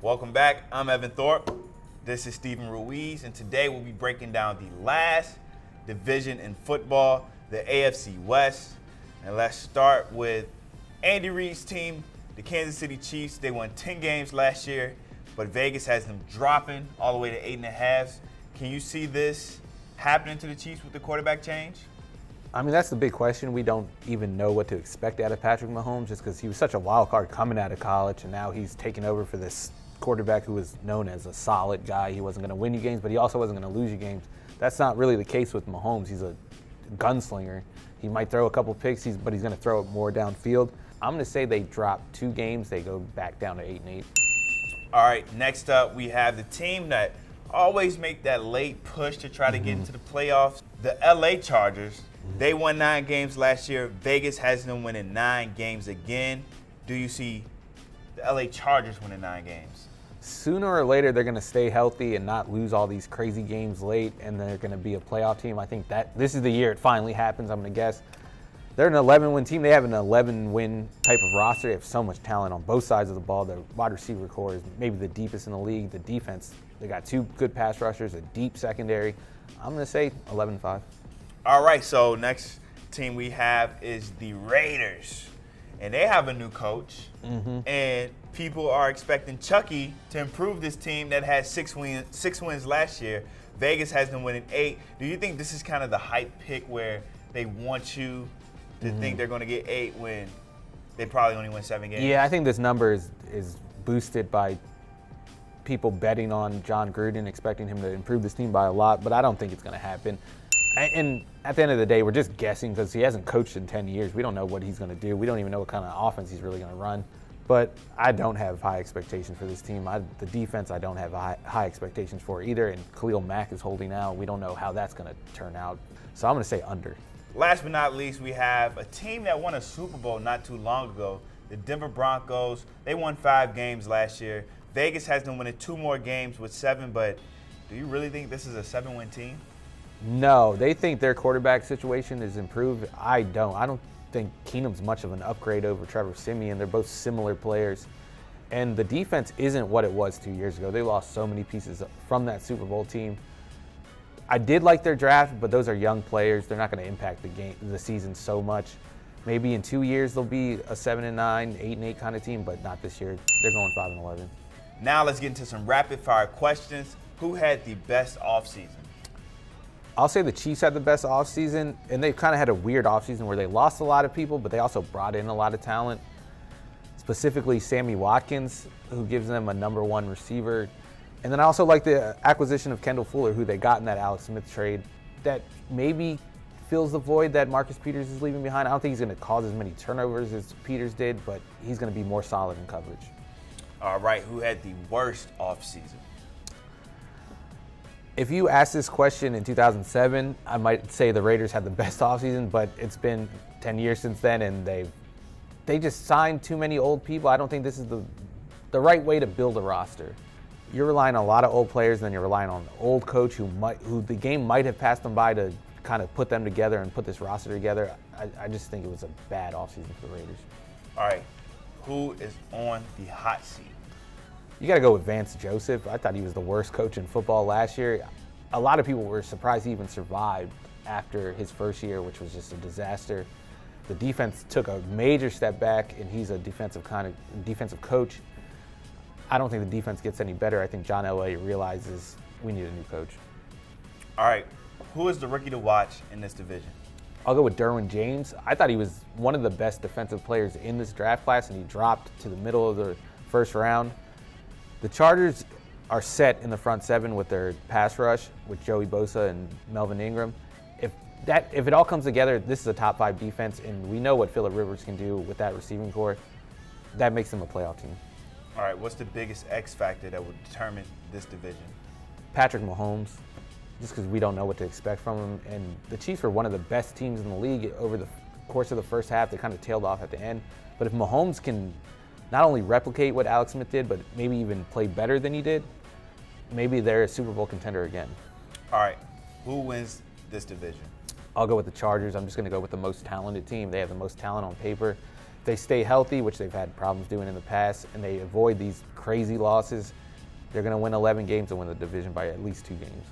Welcome back. I'm Evan Thorpe. This is Stephen Ruiz, and today we'll be breaking down the last division in football, the AFC West. And let's start with Andy Reid's team, the Kansas City Chiefs. They won 10 games last year, but Vegas has them dropping all the way to 8.5. Can you see this happening to the Chiefs with the quarterback change? I mean, that's the big question. We don't even know what to expect out of Patrick Mahomes just because he was such a wild card coming out of college, and now he's taking over for this quarterback who was known as a solid guy. He wasn't going to win you games, but he also wasn't going to lose you games. That's not really the case with Mahomes. He's a gunslinger. He might throw a couple picks, but he's going to throw it more downfield. I'm going to say they drop 2 games. They go back down to 8-8. All right, next up we have the team that always make that late push to try to get into the playoffs, the LA Chargers. They won 9 games last year. Vegas has them winning 9 games again. Do you see the LA Chargers winning 9 games? Sooner or later, they're going to stay healthy and not lose all these crazy games late, and they're going to be a playoff team. I think that this is the year it finally happens, I'm going to guess. They're an 11-win team. They have an 11-win type of roster. They have so much talent on both sides of the ball. Their wide receiver core is maybe the deepest in the league. The defense, they got 2 good pass rushers, a deep secondary. I'm going to say 11-5. All right, so next team we have is the Raiders. And they have a new coach. And people are expecting Chucky to improve this team that had 6 wins last year. Vegas has them winning 8. Do you think this is kind of the hype pick where they want you to think they're going to get 8 when they probably only win 7 games? Yeah, I think this number is boosted by people betting on John Gruden, expecting him to improve this team by a lot, but I don't think it's going to happen. And at the end of the day, we're just guessing because he hasn't coached in 10 years. We don't know what he's going to do. We don't even know what kind of offense he's really going to run. But I don't have high expectations for this team. The defense, I don't have high expectations for either. And Khalil Mack is holding out. We don't know how that's going to turn out. So I'm going to say under. Last but not least, we have a team that won a Super Bowl not too long ago, the Denver Broncos. They won 5 games last year. Vegas has them winning 2 more games with 7. But do you really think this is a 7-win team? No, they think their quarterback situation is improved. I don't. I don't think Keenum's much of an upgrade over Trevor Siemian. They're both similar players. And the defense isn't what it was 2 years ago. They lost so many pieces from that Super Bowl team. I did like their draft, but those are young players. They're not going to impact the season so much. Maybe in 2 years they'll be a 7-9, 8-8 kind of team, but not this year. They're going 5-11. Now let's get into some rapid-fire questions. Who had the best offseason? I'll say the Chiefs had the best offseason, and they've kind of had a weird offseason where they lost a lot of people, but they also brought in a lot of talent, specifically Sammy Watkins, who gives them a #1 receiver. And then I also like the acquisition of Kendall Fuller, who they got in that Alex Smith trade, that maybe fills the void that Marcus Peters is leaving behind. I don't think he's going to cause as many turnovers as Peters did, but he's going to be more solid in coverage. All right, who had the worst offseason? If you asked this question in 2007, I might say the Raiders had the best offseason, but it's been 10 years since then, and they just signed too many old people. I don't think this is the right way to build a roster. You're relying on a lot of old players, and then you're relying on an old coach who the game might have passed them by to kind of put them together and put this roster together. I just think it was a bad offseason for the Raiders. All right, who is on the hot seat? You got to go with Vance Joseph. I thought he was the worst coach in football last year. A lot of people were surprised he even survived after his first year, which was just a disaster. The defense took a major step back, and he's a defensive coach. I don't think the defense gets any better. I think John Elway realizes we need a new coach. All right, who is the rookie to watch in this division? I'll go with Derwin James. I thought he was one of the best defensive players in this draft class, and he dropped to the middle of the first round. The Chargers are set in the front 7 with their pass rush with Joey Bosa and Melvin Ingram. If it all comes together, this is a top 5 defense, and we know what Phillip Rivers can do with that receiving core. That makes them a playoff team. All right, what's the biggest X factor that would determine this division? Patrick Mahomes, just because we don't know what to expect from him. And the Chiefs were one of the best teams in the league over the course of the first half. They kind of tailed off at the end. But if Mahomes can not only replicate what Alex Smith did, but maybe even play better than he did, maybe they're a Super Bowl contender again. All right, who wins this division? I'll go with the Chargers. I'm just going to go with the most talented team. They have the most talent on paper. they stay healthy, which they've had problems doing in the past, and they avoid these crazy losses, they're going to win 11 games and win the division by at least 2 games.